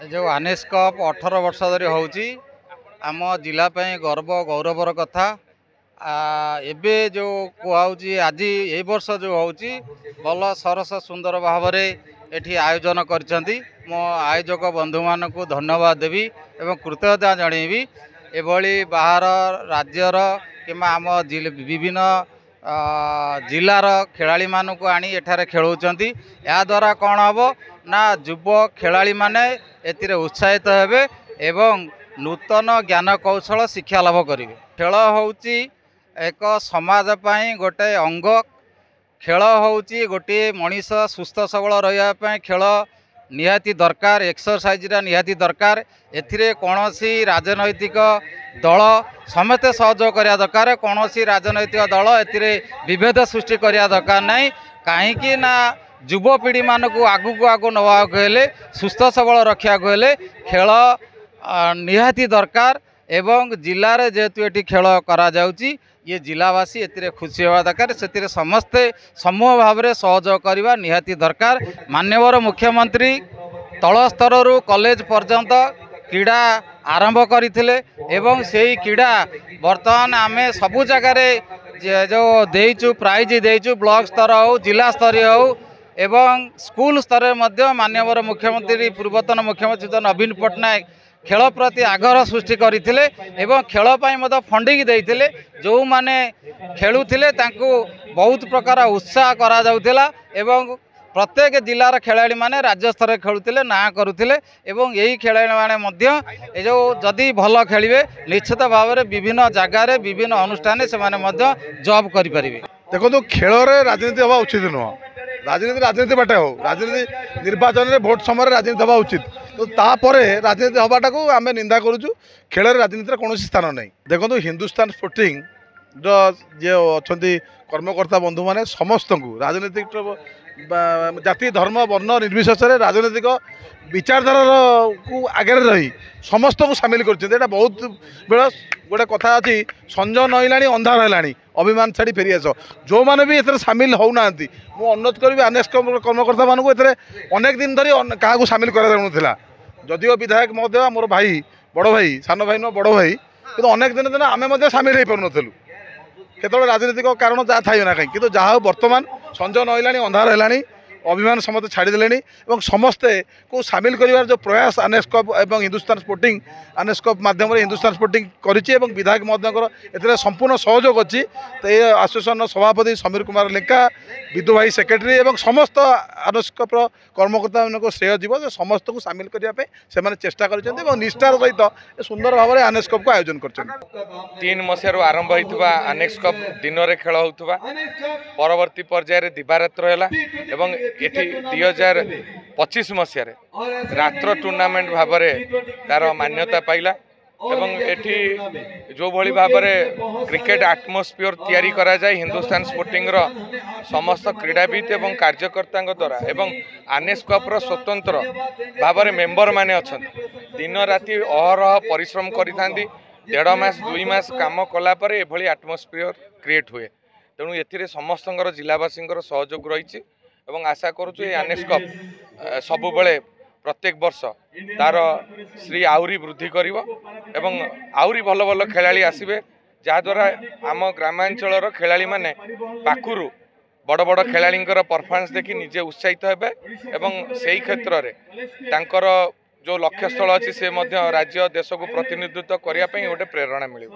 जो आनेस कप 18 वर्ष धरी होउची आम जिला गर्व गौरवर कथा। एबे जो कहूँ आज ये वर्ष जो होउची भल सरस सुंदर भाव एठी आयोजन करछंती। मो आयोजक बंधु मान को धन्यवाद देवी एवं कृतज्ञता जनइबी। एभली बाहर राज्यर किंवा आम विभिन्न जिलार खेलाड़ी मानू आनी एठारे खेलौचंती। या द्वारा कौन हम ना युव खेलाड़ी माने एतिरे उत्साहित हेबे एवं नूतन ज्ञान कौशल शिक्षा लाभ करेंगे। खेल होउची एक समाज पाई गोटे अंग। खेल होउची गोटे मनीष सुस्थ सबल रहा खेल निहाती दरकार। एक्सरसाइज निहाती दरकार। एथिरे कौनसी राजनैतिक दल समस्ते सहयोग करिया दरकार। कौनसी राजनैतिक दल एथिरे विभेद सृष्टि करिया दरकार नहीं। कहीं ना युवपीढ़ी मानक आगु को आगु नवाक हेले सुस्थ सबल रखा हेले खेल निहाती दरकार। एवं जिले में जेहेतु ये खेल करा जाउची ये जिलावासी एतिरे खुशी होगा दरकार। से समस्ते समूह भाव में सहयोग करवा निहाती दरकार। माननीय मुख्यमंत्री तल स्तर कॉलेज पर्यंत क्रीड़ा आरंभ करथिले एवं से क्रीड़ा बर्तमान आमे सबु जगार जो देइचु प्राइज देइचु ब्लॉक स्तर हो जिला स्तरीय हो एवं स्कूल स्तर में माननीय मुख्यमंत्री पूर्वतन मुख्यमंत्री नवीन पट्टनायक खेल प्रति आग्रह सृष्टि करथिले एवं खेल पाई मत फंडिंग देइथिले। जो माने खेलुथिले तांकु बहुत प्रकार उत्साह करा जाउथिला एवं प्रत्येक जिलार खेलाड़ी माने राज्य स्तर खेलुथिले ना करुथिले एवं यही खेलाड़ी माने मध्य ए जो जदि भल खेलिबे निश्चित भाव में विभिन्न जगार विभिन्न अनुष्ठान से माने मध्य जॉब करि परिबे। देखो खेल राजनीति हवा उचित नुह। राजनीति राजनीति बाटे हो राजनीति निर्वाचन में भोट समय राजनीति हवा उचित। तो तापर राजनीति हवाटा को आम निंदा करुचु। खेल राजनीति कौन स्थान नहीं। देखो हिंदुस्तान स्पोर्टिंग जे अच्छा कर्मकर्ता बंधु मैंने समस्त को राजनीतिक जाति धर्म वर्ण निर्विशेष राजनीतिक विचारधारा को आगे रही समस्त को सामिल कर बहुत बेला गोटे कथा अच्छी संज नईला अंधार है अभिमान छाड़ी फेरी आस। जो मैंने भी एथरे सामिल होना मुझे अनुरोध करी आनेस कर्मकर्ता मानक अनेक दिन धरी क्या सामिल करा जदिव विधायक महोदय मोर भाई बड़ भाई सान भाई नुह बड़ भाई कि अनेक दिन दिन आम सामिल हो पार्नु केतल राजनीतिक कारण जहाँ थाई ना कहीं जहाँ बर्तमान संज नईला अंधार है अभिमान समस्त छाड़देले समस्ते को सामिल कर जो प्रयास आनेस कप एवं हिंदुस्तान स्पोर्टिंग आनेस कप माध्यम हिंदुस्तान स्पोर्टिंग करी विधायक महोदय संपूर्ण सहयोग अच्छी। तो ये आसोसिएसन सभापति समीर कुमार लेंका विदु भाई सेक्रेटरी एवं समस्त आनेस कप कर्मकर्ता मान श्रेय जीव जो समस्त को सामिल करने से चेष्टा कर निष्ठार सहित सुंदर भाव में आनेस कप को आयोजन कर 3 मसीह आरंभ होता आनेस कप दिन में खेल होता परवर्ती पर्यायर दिवारात्र है एठी 2025 मसीह रात्र टूर्नामेंट भाव तार मान्यता पाइला एवं एठी जो भली भाव क्रिकेट आटमोस्फियर तैयारी करा जाए हिंदुस्तान स्पोर्टिंग रो समस्त क्रीड़ाविद एवं कार्यकर्ता द्वारा एवं आनेस कप रो स्वतंत्र भाव मेंबर माने अछंती दिन राति अहरह परिश्रम करिथांती 1.5 मास 2 मास काम कला परे एभली आटमोस्फियर क्रिएट हुए। तेणु एथिरे समस्तंकर जिलावासी सहयोग रही एवं आशा करुछु आनेस कप सबु बेले प्रत्येक वर्ष तार श्री आहरी वृद्धि करिवो एवं आहरी भल भल खेलाड़ी आसिबे जहाद्वारा आम ग्रामांचल खेलाड़ी माने पाखुरु बड़ बड़ खेलाड़ींकर परफॉर्मेंस देखि निजे उत्साहित हेबे एवं सेही क्षेत्र रे तांकर जो लक्ष्यस्थल अच्छी से राज्य देश को प्रतिनिधित्व करने गोटे प्रेरणा मिले।